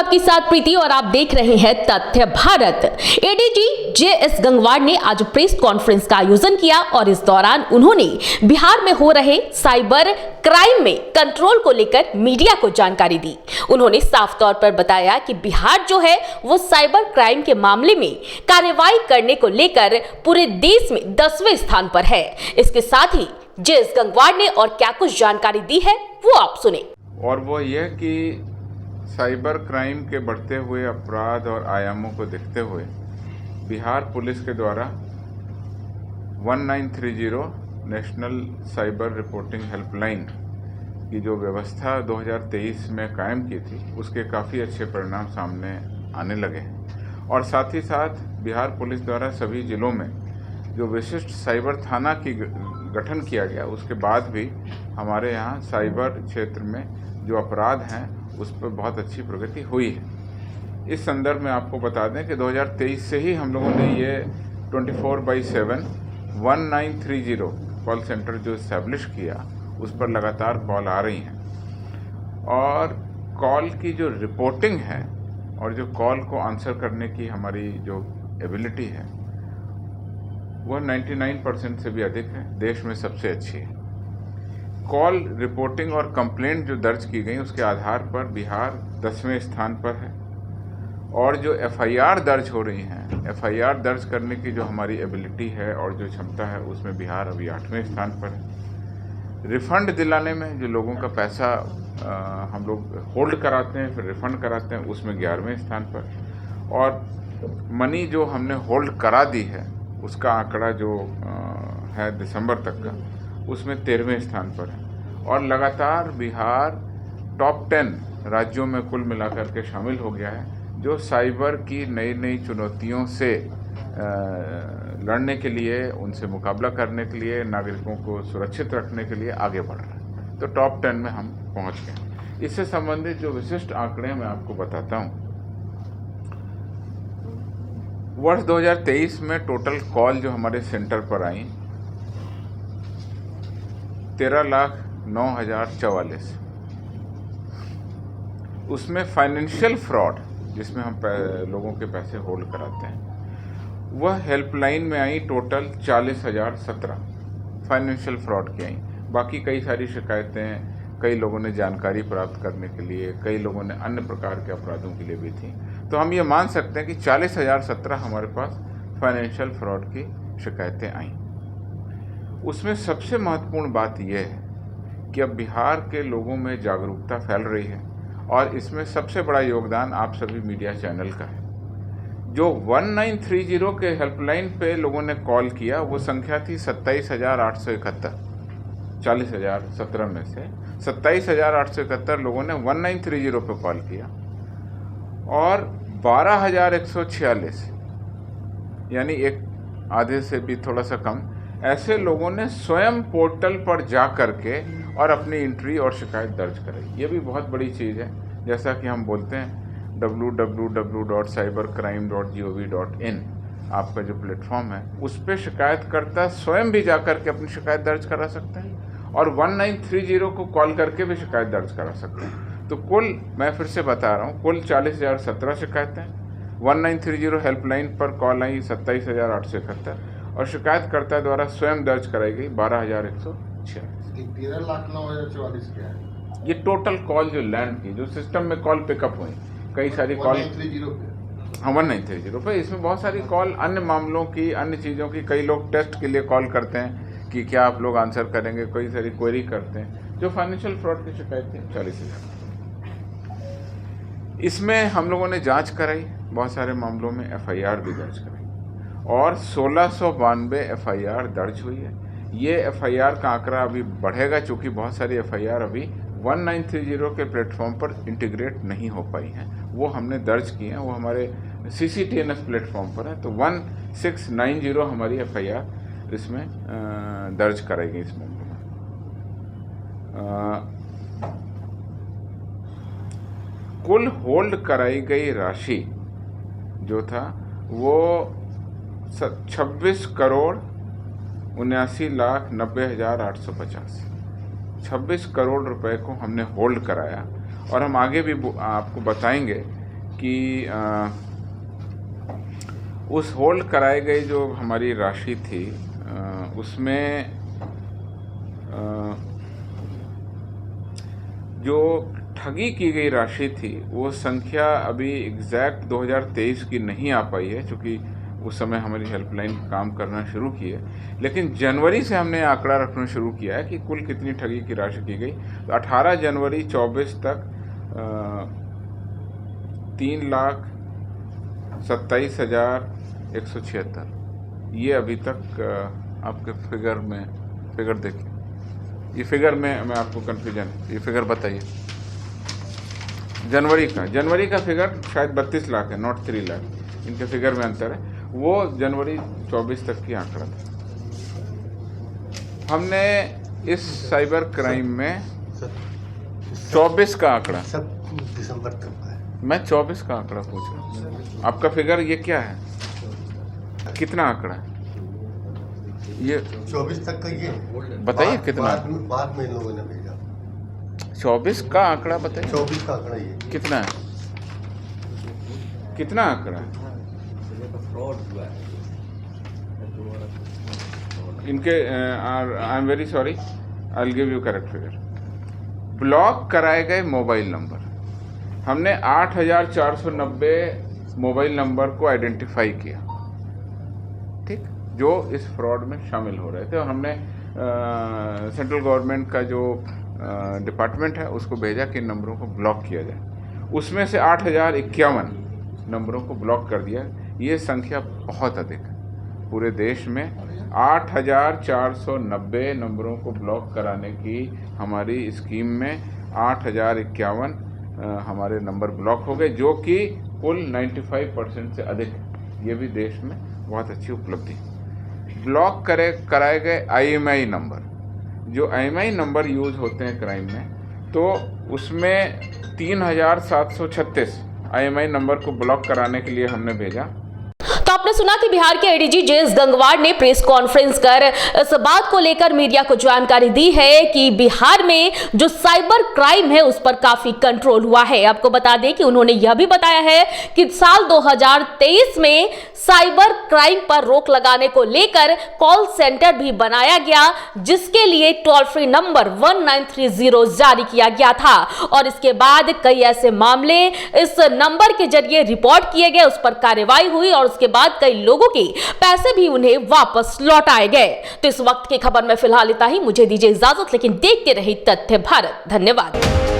आपके साथ प्रीति और आप देख रहे हैं तथ्य भारत। ADG JS. गंगवार ने आज प्रेस कॉन्फ्रेंस का आयोजन किया और इस दौरान उन्होंने बिहार में हो रहे साइबर क्राइम में कंट्रोल को लेकर मीडिया को जानकारी दी। उन्होंने साफ तौर पर बताया कि बिहार जो है वो साइबर क्राइम के मामले में कार्रवाई करने को लेकर पूरे देश में 10वें स्थान पर है। इसके साथ ही जे.एस. गंगवार ने और क्या कुछ जानकारी दी है वो आप सुने। और वो यह कि साइबर क्राइम के बढ़ते हुए अपराध और आयामों को देखते हुए बिहार पुलिस के द्वारा 1930 नेशनल साइबर रिपोर्टिंग हेल्पलाइन की जो व्यवस्था 2023 में कायम की थी उसके काफ़ी अच्छे परिणाम सामने आने लगे हैं। और साथ ही साथ बिहार पुलिस द्वारा सभी जिलों में जो विशिष्ट साइबर थाना की गठन किया गया उसके बाद भी हमारे यहाँ साइबर क्षेत्र में जो अपराध हैं उस पर बहुत अच्छी प्रगति हुई है। इस संदर्भ में आपको बता दें कि 2023 से ही हम लोगों ने ये 24/7 1930 कॉल सेंटर जो इस्टेब्लिश किया उस पर लगातार कॉल आ रही हैं और कॉल की जो रिपोर्टिंग है और जो कॉल को आंसर करने की हमारी जो एबिलिटी है वह 99% से भी अधिक है, देश में सबसे अच्छी है। कॉल रिपोर्टिंग और कंप्लेंट जो दर्ज की गई उसके आधार पर बिहार 10वें स्थान पर है और जो एफआईआर दर्ज हो रही हैं, एफआईआर दर्ज करने की जो हमारी एबिलिटी है और जो क्षमता है उसमें बिहार अभी 8वें स्थान पर है। रिफंड दिलाने में जो लोगों का पैसा हम लोग होल्ड कराते हैं फिर रिफंड कराते हैं उसमें 11वें स्थान पर और मनी जो हमने होल्ड करा दी है उसका आंकड़ा जो है दिसंबर तक का उसमें 13वें स्थान पर है और लगातार बिहार टॉप 10 राज्यों में कुल मिलाकर के शामिल हो गया है जो साइबर की नई नई चुनौतियों से लड़ने के लिए, उनसे मुकाबला करने के लिए, नागरिकों को सुरक्षित रखने के लिए आगे बढ़ रहा है। तो टॉप 10 में हम पहुंच गए। इससे संबंधित जो विशिष्ट आंकड़े मैं आपको बताता हूं। वर्ष 2023 में टोटल कॉल जो हमारे सेंटर पर आई 13,09,044। उसमें फाइनेंशियल फ्रॉड जिसमें हम लोगों के पैसे होल्ड कराते हैं वह हेल्पलाइन में आई टोटल 40,017 फाइनेंशियल फ्रॉड की आई। बाकी कई सारी शिकायतें कई लोगों ने जानकारी प्राप्त करने के लिए, कई लोगों ने अन्य प्रकार के अपराधों के लिए भी थी। तो हम ये मान सकते हैं कि 40,017 हमारे पास फाइनेंशियल फ्रॉड की शिकायतें आईं। उसमें सबसे महत्वपूर्ण बात यह है कि अब बिहार के लोगों में जागरूकता फैल रही है और इसमें सबसे बड़ा योगदान आप सभी मीडिया चैनल का है। जो 1930 के हेल्पलाइन पे लोगों ने कॉल किया वो संख्या थी 27,871। 40,017 में से 27,871 लोगों ने 1930 पे कॉल किया और 12,146 यानी एक आधे से भी थोड़ा सा कम ऐसे लोगों ने स्वयं पोर्टल पर जा करके और अपनी एंट्री और शिकायत दर्ज कराई। ये भी बहुत बड़ी चीज़ है। जैसा कि हम बोलते हैं www.cybercrime.gov.in आपका जो प्लेटफॉर्म है उस पर शिकायतकर्ता स्वयं भी जा करके अपनी शिकायत दर्ज करा सकते हैं और 1930 को कॉल करके भी शिकायत दर्ज करा सकते हैं। तो कुल मैं फिर से बता रहा हूँ, कुल 40,017 शिकायतें 1930 हेल्पलाइन पर कॉल आई 27,871 और शिकायतकर्ता द्वारा स्वयं दर्ज कराई गई 12,146। 13,09,044 क्या है? ये टोटल कॉल जो लैंड की, जो सिस्टम में कॉल पिकअप हुई, कई सारी कॉल 1930 पे इसमें बहुत सारी कॉल अन्य मामलों की, अन्य चीज़ों की, कई लोग टेस्ट के लिए कॉल करते हैं कि क्या आप लोग आंसर करेंगे, कई सारी क्वेरी करते हैं। जो फाइनेंशियल फ्रॉड की शिकायत थी 40,000। इसमें हम लोगों ने जांच कराई, बहुत सारे मामलों में एफआईआर भी दर्ज कराई और 1692 एफआईआर दर्ज हुई है। ये एफआईआर का आंकड़ा अभी बढ़ेगा चूँकि बहुत सारी एफआईआर अभी 1930 के प्लेटफॉर्म पर इंटीग्रेट नहीं हो पाई हैं। वो हमने दर्ज की हैं, वो हमारे CCTNS प्लेटफॉर्म पर है। तो 1690 हमारी एफआईआर इसमें दर्ज कराई गई इस मामले में। कुल होल्ड कराई गई राशि जो था वो 26,79,90,850 26 करोड़ रुपए को हमने होल्ड कराया और हम आगे भी आपको बताएंगे कि उस होल्ड कराई गई जो हमारी राशि थी उसमें जो ठगी की गई राशि थी वो संख्या अभी एग्जैक्ट 2023 की नहीं आ पाई है, क्योंकि उस समय हमारी हेल्पलाइन काम करना शुरू की है। लेकिन जनवरी से हमने आंकड़ा रखना शुरू किया है कि कुल कितनी ठगी की राशि की गई। तो 18 जनवरी 24 तक 3,27,176 ये अभी तक आपके फिगर देखिए, ये फिगर में मैं आपको कन्फ्यूजन, ये फिगर बताइए। जनवरी का फिगर शायद 32 लाख है, नॉट 3 लाख, इनके फिगर में अंतर है। वो जनवरी 24 तक की आंकड़ा था। हमने इस साइबर क्राइम में 24 का आंकड़ा, दिसंबर तक है। मैं 24 का आंकड़ा पूछ रहा हूँ। आपका फिगर ये क्या है, कितना आंकड़ा है ये? 24 तक का ये बताइए कितना। बाद में इन लोगों ने भेजा 24 का आंकड़ा बताइए। 24 का आंकड़ा ये कितना है, कितना आंकड़ा है इनके? I am very sorry, I will give you correct figure. Block कराए गए मोबाइल नंबर, हमने 8,490 मोबाइल नंबर को आइडेंटिफाई किया, ठीक, जो इस फ्रॉड में शामिल हो रहे थे। और हमने सेंट्रल गवर्नमेंट का जो डिपार्टमेंट है उसको भेजा कि इन नंबरों को ब्लॉक किया जाए। उसमें से 8,051 नंबरों को ब्लॉक कर दिया। ये संख्या बहुत अधिक है। पूरे देश में 8,490 नंबरों को ब्लॉक कराने की हमारी स्कीम में 8,051 हमारे नंबर ब्लॉक हो गए, जो कि कुल 95% से अधिक है। ये भी देश में बहुत अच्छी उपलब्धि। ब्लॉक कराए गए IMEI नंबर, जो IMEI नंबर यूज़ होते हैं क्राइम में, तो उसमें 3,736 IMEI नंबर को ब्लॉक कराने के लिए हमने भेजा। तो आपने सुना कि बिहार के एडीजी JS गंगवार ने प्रेस कॉन्फ्रेंस कर इस बात को लेकर मीडिया को जानकारी दी है कि बिहार में जो साइबर क्राइम है उस पर काफी कंट्रोल हुआ है। आपको बता दें कि उन्होंने यह भी बताया है कि साल 2023 में साइबर क्राइम पर रोक लगाने को लेकर कॉल सेंटर भी बनाया गया, जिसके लिए टोल फ्री नंबर 1930 जारी किया गया था। और इसके बाद कई ऐसे मामले इस नंबर के जरिए रिपोर्ट किए गए, उस पर कार्रवाई हुई और उसके बाद कई लोगों के पैसे भी उन्हें वापस लौटाए गए। तो इस वक्त की खबर में फिलहाल इतना ही। मुझे दीजिए इजाजत, लेकिन देखते रहिए तथ्य भारत। धन्यवाद।